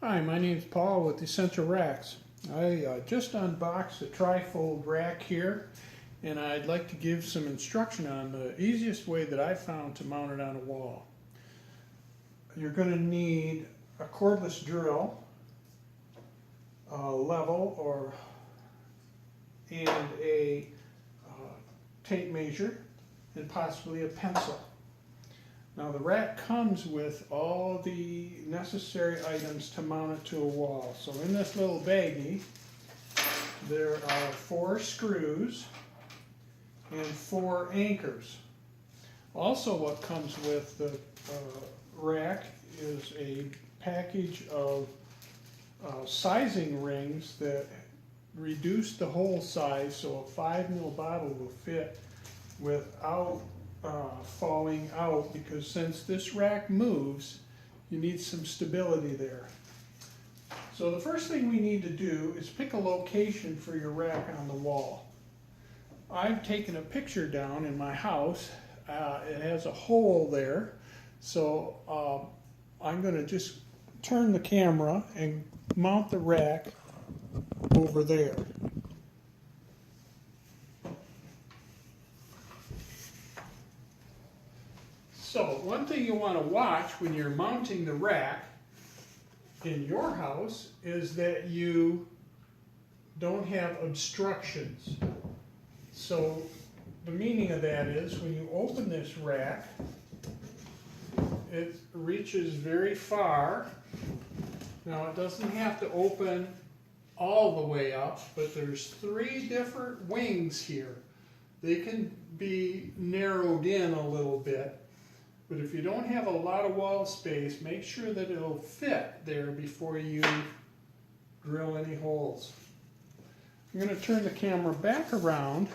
Hi, my name is Paul with Essential Racks. I just unboxed a trifold rack here, and I'd like to give some instruction on the easiest way that I found to mount it on a wall. You're going to need a cordless drill, a level and a tape measure, and possibly a pencil. Now the rack comes with all the necessary items to mount it to a wall. So in this little baggie, there are 4 screws and 4 anchors. Also what comes with the rack is a package of sizing rings that reduce the hole size so a 5 ml bottle will fit without falling out, because since this rack moves, you need some stability there. So the first thing we need to do is pick a location for your rack on the wall. I've taken a picture down in my house. It has a hole there, so I'm going to just turn the camera and mount the rack over there. So one thing you want to watch when you're mounting the rack in your house is that you don't have obstructions. So the meaning of that is when you open this rack, it reaches very far. Now it doesn't have to open all the way up, but there's 3 different wings here. They can be narrowed in a little bit. But if you don't have a lot of wall space, make sure that it'll fit there before you drill any holes. I'm going to turn the camera back around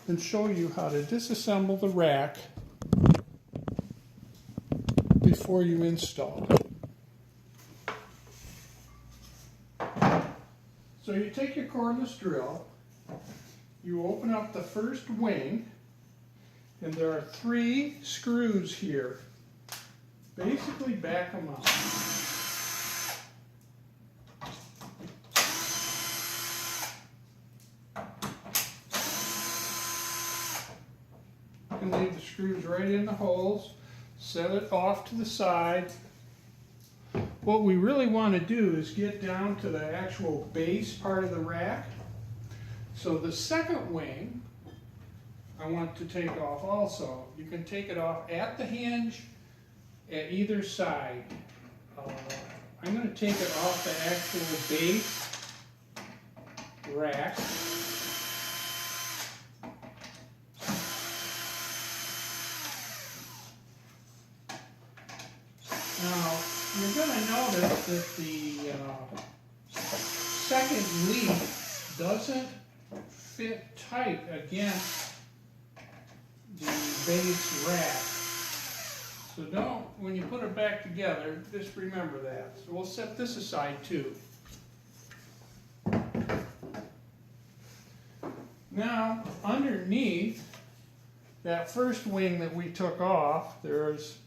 and show you how to disassemble the rack before you install. So you take your cordless drill, you open up the first wing, and there are 3 screws here. Basically back them up. You can leave the screws right in the holes, set it off to the side. What we really want to do is get down to the actual base part of the rack. So the second wing I want to take off also. You can take it off at the hinge at either side. I'm going to take it off the actual base rack. Now you're going to notice that the second leaf doesn't fit tight against the base rack. So don't, when you put it back together, just remember that. So we'll set this aside too. Now, underneath that first wing that we took off, there's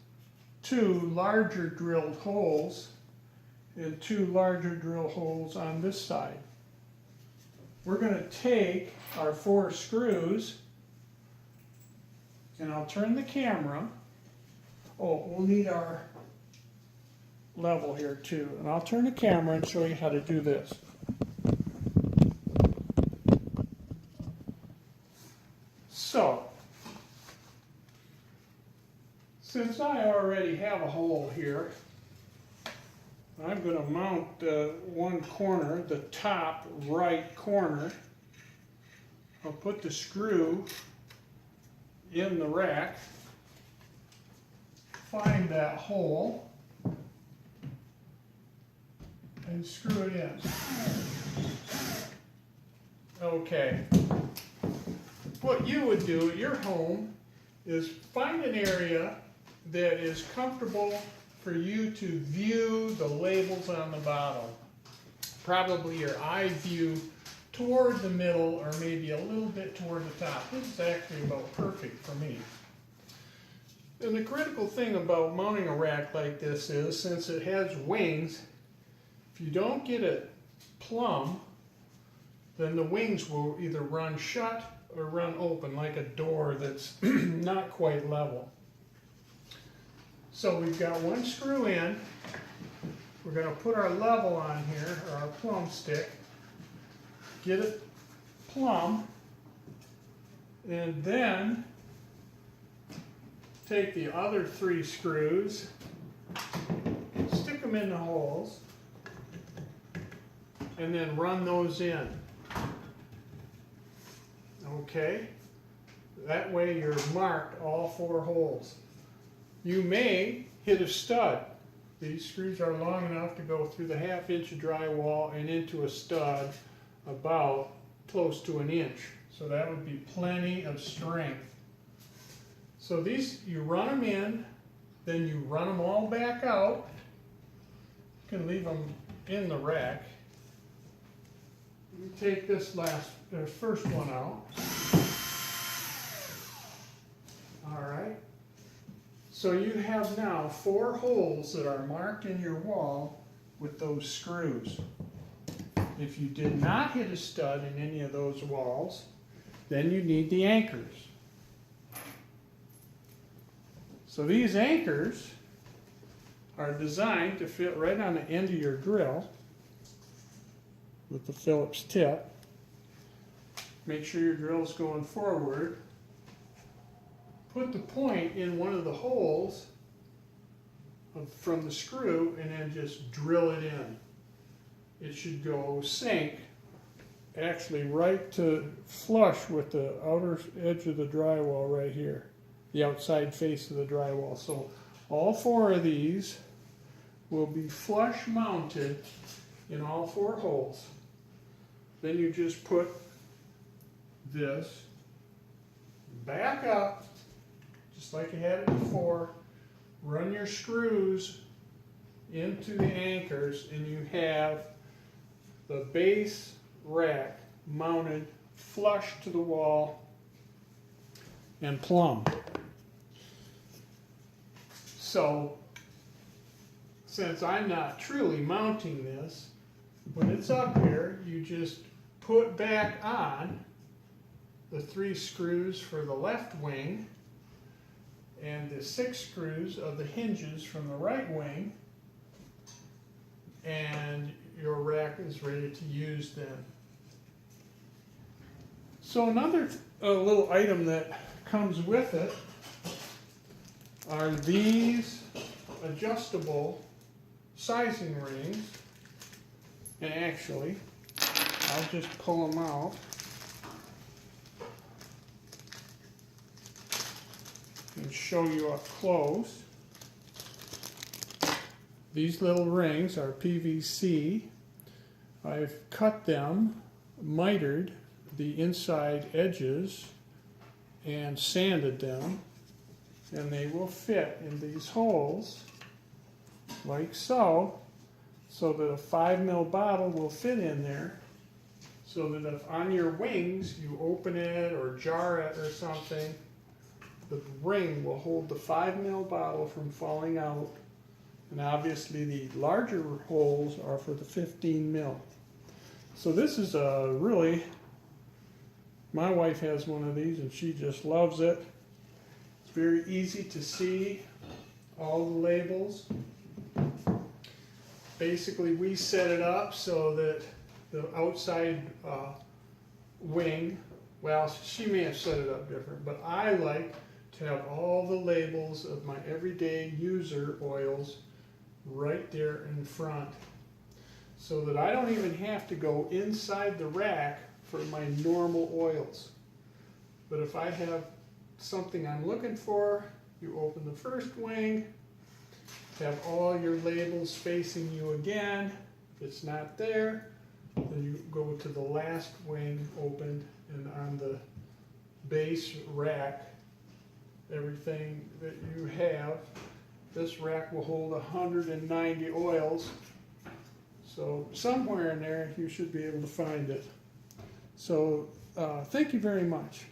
2 larger drilled holes and 2 larger drill holes on this side. We're going to take our 4 screws, and I'll turn the camera. Oh, we'll need our level here too. And I'll turn the camera and show you how to do this. So, since I already have a hole here, I'm going to mount one corner, the top right corner. I'll put the screw in the rack, find that hole, and screw it in. Okay. What you would do at your home is find an area that is comfortable for you to view the labels on the bottom. Probably your eye view toward the middle or maybe a little bit toward the top. This is actually about perfect for me. And the critical thing about mounting a rack like this is, since it has wings, If you don't get it plumb, then the wings will either run shut or run open like a door that's not quite level. So we've got one screw in. We're going to put our level on here, or our plumb stick, get it plumb, and then take the other 3 screws, stick them in the holes, and then run those in. Okay? That way you're marked all 4 holes. You may hit a stud. These screws are long enough to go through the 1/2 inch of drywall and into a stud about close to 1 inch. So that would be plenty of strength. So these, you run them in, then you run them all back out. You can leave them in the rack. You take this first one out. All right. So you have now 4 holes that are marked in your wall with those screws. If you did not hit a stud in any of those walls, then you need the anchors. So these anchors are designed to fit right on the end of your drill with the Phillips tip. Make sure your drill's going forward. Put the point in one of the holes from the screw and then just drill it in. It should go sink actually right to flush with the outer edge of the drywall right here, the outside face of the drywall. So all 4 of these will be flush mounted in all 4 holes. Then you just put this back up just like you had it before, run your screws into the anchors, and you have the base rack mounted flush to the wall and plumb. So, since I'm not truly mounting this, when it's up here, you just put back on the 3 screws for the left wing and the 6 screws of the hinges from the right wing, and your rack is ready to use then. So another little item that comes with it are these adjustable sizing rings, and actually I'll just pull them out and show you up close. These little rings are PVC. I've cut them, mitered the inside edges, and sanded them, and they will fit in these holes like so, so that a 5 ml bottle will fit in there, so that if on your wings you open it or jar it or something, the ring will hold the 5 ml bottle from falling out. And obviously the larger holes are for the 15 ml. So this is a really, my wife has one of these and she just loves it. It's very easy to see all the labels. Basically we set it up so that the outside wing, well, she may have set it up different, but I like to have all the labels of my everyday user oils right there in front, so that I don't even have to go inside the rack for my normal oils. But if I have something I'm looking for, you open the first wing, have all your labels facing you again. If it's not there, then you go to the last wing opened, and on the base rack, everything that you have, this rack will hold 190 oils. So somewhere in there you should be able to find it. So thank you very much.